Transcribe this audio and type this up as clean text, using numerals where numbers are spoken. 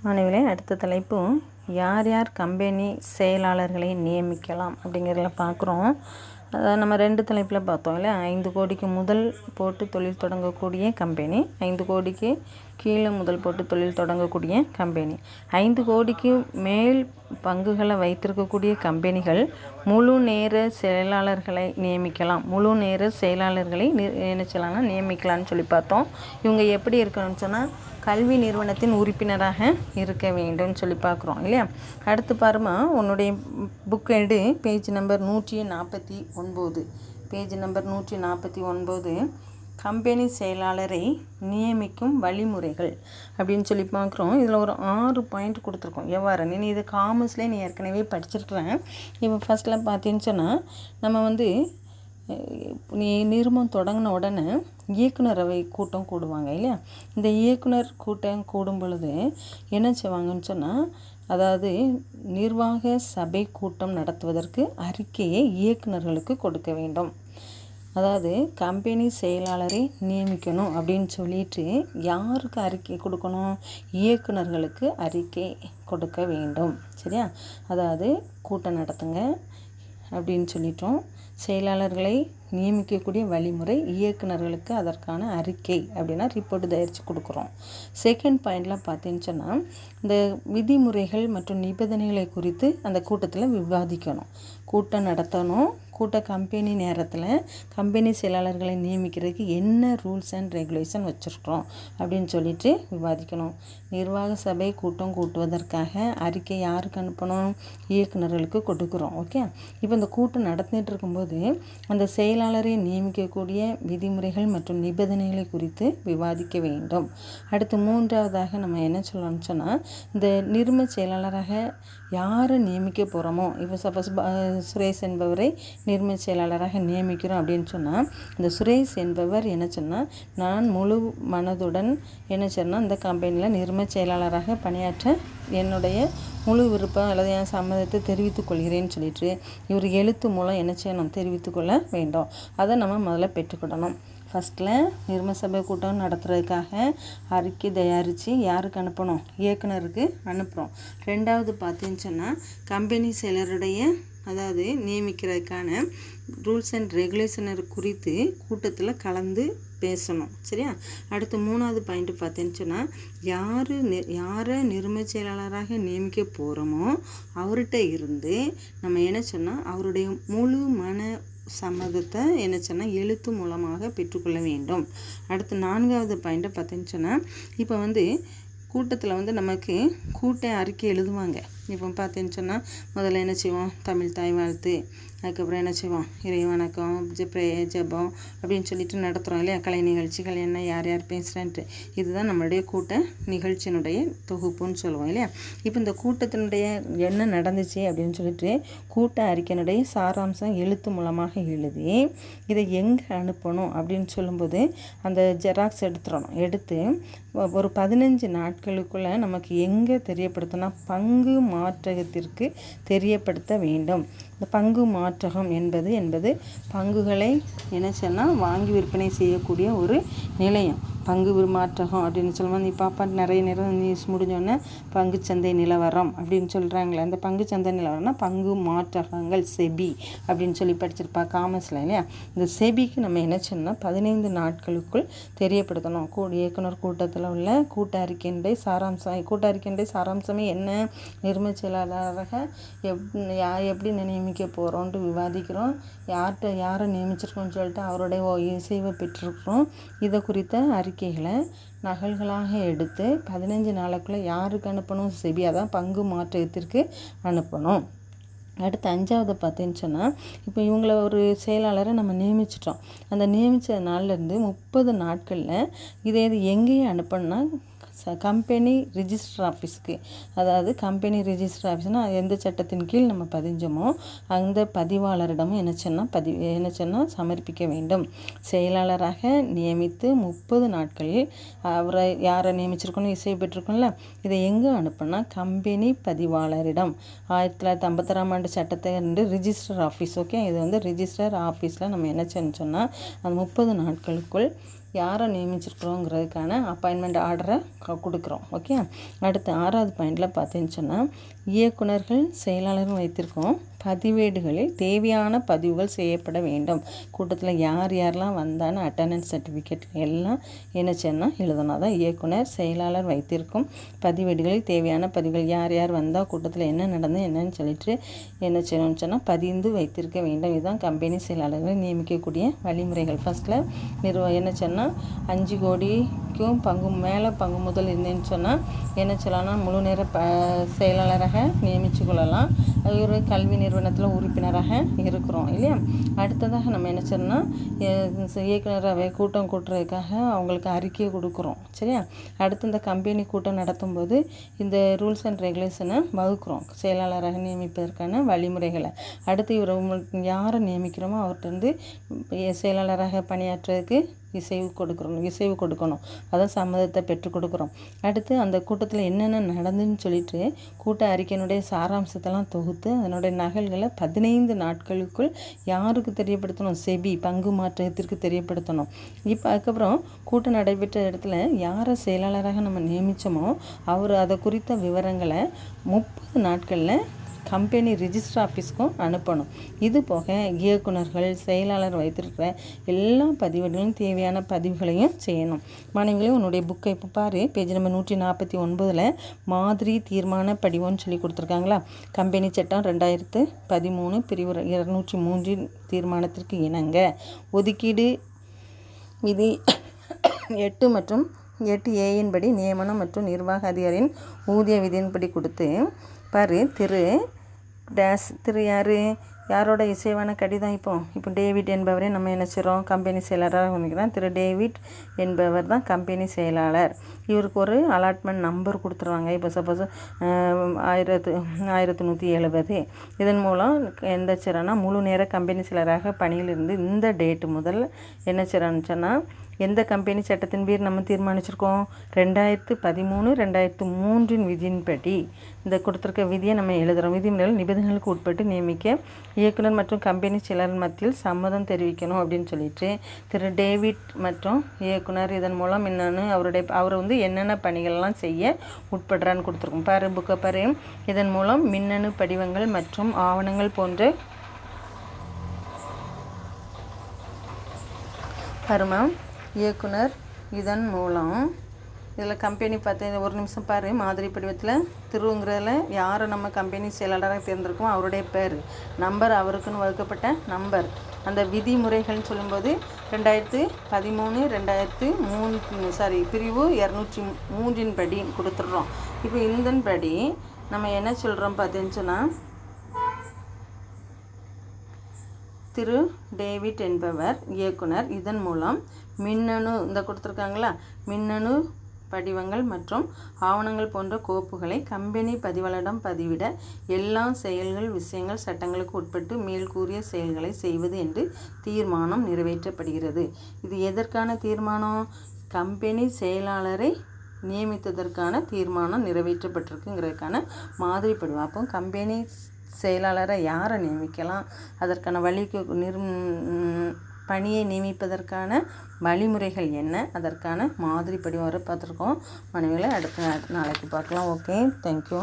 மாணவர்களே, அடுத்த தலைப்பு யார் யார் கம்பெனி செயலாளர்களை நியமிக்கலாம் அப்படிங்கிறத பார்க்குறோம். அதாவது நம்ம 2 தலைப்பில் பார்த்தோம் இல்லை. 5 கோடிக்கு முதல் போட்டு தொழில் தொடங்கக்கூடிய கம்பெனி, 5 கோடிக்கு கீழே முதல் போட்டு தொழில் தொடங்கக்கூடிய கம்பெனி, 5 கோடிக்கு மேல் பங்குகளை வைத்திருக்கக்கூடிய கம்பெனிகள் முழு நேர செயலாளர்களை நியமிக்கலாம். முழு நேர செயலாளர்களை நியமிக்கலாம்னு சொல்லி பார்த்தோம். இவங்க எப்படி இருக்கணும்னு சொன்னால் கல்வி நிறுவனத்தின் உறுப்பினராக இருக்க வேண்டும் சொல்லி பார்க்குறோம் இல்லையா. அடுத்து பாருமா, உன்னுடைய புக் எடு page number 149. Page number 149 company செயலாளரை நியமிக்கும் வழிமுறைகள் அப்படின்னு சொல்லி பார்க்குறோம். இதில் ஒரு 6 பாயிண்ட் கொடுத்துருக்கோம். எவ்வாறு நீ இது காமர்ஸ்லேயே நீ ஏற்கனவே படிச்சிருக்கிறேன். இப்போ ஃபஸ்ட்டில் பார்த்தீங்கன்னு சொன்னால் நம்ம நீ நிறுவனம் தொடங்கின உடனே இயக்குனர் அவை கூட்டம் கூடுவாங்க இல்லையா. இந்த இயக்குனர் கூட்டம் கூடும் பொழுது என்ன செய்வாங்கன்னு சொன்னால், அதாவது நிர்வாக சபை கூட்டம் நடத்துவதற்கு அறிக்கையை இயக்குனர்களுக்கு கொடுக்க வேண்டும். அதாவது கம்பெனி செயலாளரை நியமிக்கணும் அப்படின்னு சொல்லிட்டு யாருக்கு அறிக்கை கொடுக்கணும்? இயக்குனர்களுக்கு அறிக்கை கொடுக்க வேண்டும். சரியா? அதாவது கூட்டம் நடத்துங்க அப்படின்னு சொல்லிட்டோம். செயலாளர்களை நியமிக்கக்கூடிய வழிமுறை, இயக்குனர்களுக்கு அதற்கான அறிக்கை அப்படின்னா ரிப்போர்ட் தயாரித்து கொடுக்குறோம். செகண்ட் பாயிண்டில் பார்த்தீங்கன்னு சொன்னால், இந்த விதிமுறைகள் மற்றும் நிபந்தனைகளை குறித்து அந்த கூட்டத்தில் விவாதிக்கணும். கூட்டம் நடத்தணும். கம்பெனி நேரத்தில் கம்பெனி செயலாளர்களை நியமிக்கிறதுக்கு என்ன ரூல்ஸ் அண்ட் ரெகுலேஷன் வச்சுருக்கிறோம் அப்படின்னு சொல்லிட்டு விவாதிக்கணும். நிர்வாக சபை கூட்டம் கூட்டுவதற்காக அறிக்கை யாருக்கு அனுப்பணும்? இயக்குனர்களுக்கு கொடுக்குறோம். ஓகே. இப்போ இந்த கூட்டம் நடத்திட்டு இருக்கும்போது அந்த செயலாளரை நியமிக்கக்கூடிய விதிமுறைகள் மற்றும் நிபந்தனைகளை குறித்து விவாதிக்க வேண்டும். அடுத்து 3வதாக நம்ம என்ன சொல்லணும்னு சொன்னால், இந்த நிறுவன செயலாளராக யாரை நியமிக்க போகிறோமோ, இப்போ சப்போஸ் சுரேஷ் என்பவரை நிறுவன செயலாளராக நியமிக்கிறோம் அப்படின்னு சொன்னால், இந்த சுரேஷ் என்பவர் என்ன சொன்னால், நான் முழு மனதுடன் என்ன சொன்னால் இந்த கம்பெனியில் நிறுவன செயலாளராக பணியாற்ற என்னுடைய முழு விருப்பம் அல்லது என் சம்மதத்தை தெரிவித்துக் கொள்கிறேன்னு சொல்லிட்டு இவர் எழுத்து மூலம் என்ன செய்யணும்? தெரிவித்துக்கொள்ள வேண்டும். அதை நம்ம முதல்ல பெற்றுக்கிடணும். ஃபஸ்ட்டில் நிறுவன சபை கூட்டம் நடத்துறதுக்காக அறிக்கை தயாரித்து யாருக்கு அனுப்பணும்? இயக்குனருக்கு அனுப்புகிறோம். 2வது பார்த்தீங்கன்னு சொன்னால், கம்பெனி செயலருடைய அதாவது நியமிக்கிறதுக்கான ரூல்ஸ் அண்ட் ரெகுலேஷனர் குறித்து கூட்டத்தில் கலந்து பேசணும். சரியா? அடுத்து 3வது பாயிண்ட் பார்த்தேன்னு சொன்னால், யாரை நிறுவன செயலாளராக நியமிக்க போகிறோமோ அவர்கிட்ட இருந்து நம்ம என்ன சொன்னால் அவருடைய முழு மன சம்மதத்தை என்ன சொன்னால் எழுத்து மூலமாக பெற்றுக்கொள்ள வேண்டும். அடுத்து 4வது பாயிண்ட்டை பார்த்தேன்னு சொன்னால், இப்போ கூட்டத்தில் நமக்கு கூட்ட அறிக்கை எழுதுவாங்க. இப்போ பார்த்தேன்னு சொன்னால் முதல்ல என்ன செய்வோம்? தமிழ் தாய் வாழ்த்து, அதுக்கப்புறம் என்ன செய்வோம்? இறை வணக்கம், ஜெபம் அப்படின்னு சொல்லிட்டு நடத்துகிறோம் இல்லையா. கலை நிகழ்ச்சிகள் என்ன, யார் யார் பேசுகிறேன்ட்டு, இதுதான் நம்மளுடைய கூட்ட நிகழ்ச்சியினுடைய தொகுப்புன்னு சொல்லுவோம் இல்லையா. இப்போ இந்த கூட்டத்தினுடைய என்ன நடந்துச்சு அப்படின்னு சொல்லிட்டு கூட்ட அறிக்கையினுடைய சாராம்சம் எழுத்து மூலமாக எழுதி இதை எங்கே அனுப்பணும் அப்படின்னு சொல்லும்போது அந்த ஜெராக்ஸ் எடுத்து ஒரு 15 நாட்களுக்குள்ளே நமக்கு எங்கே தெரியப்படுத்தினா பங்கு மாற்றகத்திற்கு தெரியப்படுத்த வேண்டும். இந்த பங்கு மாற்றகம் என்பது பங்குகளை என்ன சொன்னால் வாங்கி விற்பனை செய்யக்கூடிய ஒரு நிலையம். பங்கு மாற்றகம் அப்படின்னு சொல்லும்போது நீ பாப்பா நிறைய நேரம் நியூஸ் முடிஞ்சோடனே பங்குச்சந்தை நிலவரம் அப்படின்னு சொல்கிறாங்களே, அந்த பங்குச்சந்தை நிலவரம்னா பங்கு மாற்றகங்கள் செபி அப்படின்னு சொல்லி படிச்சிருப்பா காமர்ஸில் இல்லையா. இந்த செபிக்கு நம்ம என்ன சொன்னால் 15 நாட்களுக்குள் தெரியப்படுத்தணும். இயக்குனர் கூட்டத்தில் உள்ள கூட்ட அறிக்கையினுடைய சாராம்சமே என்ன? நிறுவன செயலாளராக எப்படி நியமிக்க போகிறோன்ட்டு விவாதிக்கிறோம். யாரை நியமிச்சிருக்கோன்னு சொல்லிட்டு அவருடைய இசைவை பெற்றிருக்கிறோம். இதை குறித்த அறிக்கைகளை நகல்களாக எடுத்து 15 நாளுக்குள்ளே யாருக்கு அனுப்பணும்? செபி, அதான் பங்கு மாற்றத்திற்கு அனுப்பணும். அடுத்து 5வது பார்த்தேன்னு சொன்னால், இப்போ இவங்கள ஒரு செயலாளரை நம்ம நியமிச்சிட்டோம். அந்த நியமித்த நாள்லேருந்து 30 நாட்களில் இதை எங்கேயும் அனுப்பணும்னா கம்பெனி ரிஜிஸ்டர் ஆஃபீஸுக்கு. அதாவது கம்பெனி ரிஜிஸ்டர் ஆஃபீஸ்னால் எந்த சட்டத்தின் கீழ் நம்ம பதிஞ்சோமோ அந்த பதிவாளரிடமும் என்ன சொன்னால் சமர்ப்பிக்க வேண்டும். செயலாளராக நியமித்து 30 நாட்களில் அவரை யாரை நியமிச்சிருக்கணும்? இசை பெற்றிருக்கோம்ல, இதை எங்கே அனுப்புனா கம்பெனி பதிவாளரிடம். 1956ஆம் ஆண்டு சட்டத்தை ரிஜிஸ்டர் ஆஃபீஸ். ஓகே. இது ரிஜிஸ்டர் ஆஃபீஸில் நம்ம என்ன சொன்னால் அந்த 30 நாட்களுக்குள் யாரை நியமிச்சிருக்கிறோங்கிறதுக்கான அப்பாயின்மெண்ட் ஆர்டரை கொடுக்குறோம். ஓகே. அடுத்து 6வது பாயிண்டில் பார்த்தீங்கன்னு சொன்னால் இயக்குனர்கள் செயலாளரும் வைத்திருக்கோம் பதிவேடுகளில் தேவையான பதிவுகள் செய்யப்பட வேண்டும். கூட்டத்தில் யார் யாரெல்லாம் வந்தான்னு அட்டண்டன்ஸ் சர்டிஃபிகேட் எல்லாம் என்ன செய்யணும் எழுதணும். அதான் இயக்குனர் செயலாளர் வைத்திருக்கும் பதிவேடுகளில் தேவையான பதிவுகள் யார் யார் வந்தால் கூட்டத்தில் என்ன நடந்து என்னன்னு சொல்லிட்டு என்ன செய்யணும்னு சொன்னால் பதிந்து வைத்திருக்க வேண்டும். இதுதான் கம்பெனி செயலாளர்களை நியமிக்கக்கூடிய வழிமுறைகள். ஃபஸ்ட்டில் என்ன சொன்னால் 5 கோடிக்கும் பங்கு முதல் இருந்தேன்னு சொன்னால் என்ன சொல்லலாம்னா முழு நேர செயலாளராக நியமித்து கொள்ளலாம். ஒரு கல்வி நிறுவனத்தில் உறுப்பினராக இருக்கிறோம் இல்லையா. அடுத்ததாக நம்ம என்ன சொன்னால் இயக்குனராக கூட்டம் கூட்டுறதுக்காக அவங்களுக்கு அறிக்கையை கொடுக்குறோம். சரியா. அடுத்து இந்த கம்பெனி கூட்டம் நடத்தும்போது இந்த ரூல்ஸ் அண்ட் ரெகுலேஷனை வகுக்கிறோம் செயலாளராக நியமிப்பதற்கான வழிமுறைகளை. அடுத்து இவர் யாரை நியமிக்கிறோமோ அவர்கிட்ட செயலாளராக பணியாற்றுறதுக்கு இசைவு கொடுக்கணும். அதான் சம்மதத்தை பெற்றுக் கொடுக்குறோம். அடுத்து அந்த கூட்டத்தில் என்னென்ன நடந்துன்னு சொல்லிட்டு கூட்ட அறிக்கையினுடைய சாராம்சத்தெல்லாம் தொகுத்து அதனுடைய நகல்களை 15 நாட்களுக்குள் யாருக்கு தெரியப்படுத்தணும்? செபி பங்கு மாற்றத்திற்கு தெரியப்படுத்தணும். இப்போ அதுக்கப்புறம் கூட்டம் நடைபெற்ற இடத்துல யாரை செயலாளராக நம்ம நியமித்தோமோ அவர் அதை குறித்த விவரங்களை 30 நாட்களில் கம்பெனி ரிஜிஸ்டர் ஆஃபீஸ்க்கும் அனுப்பணும். இது போக இயக்குனர்கள் செயலாளர் வைத்திருக்கிற எல்லா பதிவுகளும் தேவையான பதிவுகளையும் செய்யணும். மாணவர்களே உன்னுடைய புக்கை இப்போ பாரு, பேஜ் நம்பர் 149 மாதிரி தீர்மான படிவம்னு சொல்லி கொடுத்துருக்காங்களா. கம்பெனி சட்டம் 2013 பிரிவு 203 தீர்மானத்திற்கு இணங்க ஒதுக்கீடு விதி 8 மற்றும் 8A படி நியமனம் மற்றும் நிர்வாக அதிகாரியின் ஊதிய விதியின்படி கொடுத்து பாரு. திரு யாரோட இசைவான கடிதம் இப்போ டேவிட் என்பவரே நம்ம என்ன செய்கிறோம் கம்பெனி செயலாளராக வந்துக்கிறோம். திரு டேவிட் என்பவர் தான் கம்பெனி செயலாளர். இவருக்கு ஒரு அலாட்மெண்ட் நம்பர் கொடுத்துருவாங்க. இப்போ சப்போஸ் 1170. இதன் மூலம் எந்த செய்கிறோன்னா முழு நேர கம்பெனி செயலராக பணியிலிருந்து இந்த டேட்டு முதல் என்ன செய்கிறோன்னு சொன்னால் எந்த கம்பெனி சட்டத்தின் பேர் நம்ம தீர்மானிச்சிருக்கோம் 2013 2003 விதியின்படி இந்த கொடுத்துருக்க விதியை நம்ம எழுதுகிறோம். விதிமுறைகள் நிபந்தனைகளுக்கு உட்பட்டு நியமிக்க இயக்குனர் மற்றும் கம்பெனி செயலாளர் மத்தியில் சம்மதம் தெரிவிக்கணும் அப்படின்னு சொல்லிட்டு திரு டேவிட் மற்றும் இயக்குனர் இதன் மூலம் என்னென்னு அவர் என்னென்ன பணிகள்லாம் செய்ய உட்படுறான்னு கொடுத்துருக்கோம். பாரு புக்கை பாரு. இதன் மூலம் மின்னணு படிவங்கள் மற்றும் ஆவணங்கள் போன்ற பருமம் இயக்குனர் இதன் மூலம் இதில் கம்பெனி பார்த்து ஒரு நிமிஷம் பாரு. மாதிரி படிவத்தில் திருங்கிறதுல யாரை நம்ம கம்பெனி செயலாளராக தேர்ந்தெடுக்கோம் அவருடைய பேர் நம்பர் அவருக்குன்னு வகுக்கப்பட்ட நம்பர். அந்த விதிமுறைகள்னு சொல்லும்போது 2013 பிரிவு 203 படி கொடுத்துட்றோம். இப்போ இதன்படி நம்ம என்ன சொல்கிறோம் பார்த்தீங்கன்னு சொன்னால் திரு டேவிட் என்பவர் இயக்குனர். இதன் மூலம் மின்னணு கொடுத்துருக்காங்களா மின்னணு படிவங்கள் மற்றும் ஆவணங்கள் போன்ற கோப்புகளை கம்பெனி பதிவாளரிடம் பதிவிட எல்லா செயல்கள் விஷயங்கள் சட்டங்களுக்கு உட்பட்டு மேல்கூறிய செயல்களை செய்வது என்று தீர்மானம் நிறைவேற்றப்படுகிறது. இது எதற்கான தீர்மானம்? கம்பெனி செயலாளரை நியமித்ததற்கான தீர்மானம் நிறைவேற்றப்பட்டிருக்குங்கிறதுக்கான மாதிரி படிவம். அப்போ கம்பெனி செயலாளரை யாரை நியமிக்கலாம், அதற்கான பணியை நியமிப்பதற்கான வழிமுறைகள் என்ன, அதற்கான மாதிரி படிவம் வரை பார்த்துருக்கோம். மாணவிகளை அடுத்த நாளைக்கு பார்க்கலாம். Okay, thank you.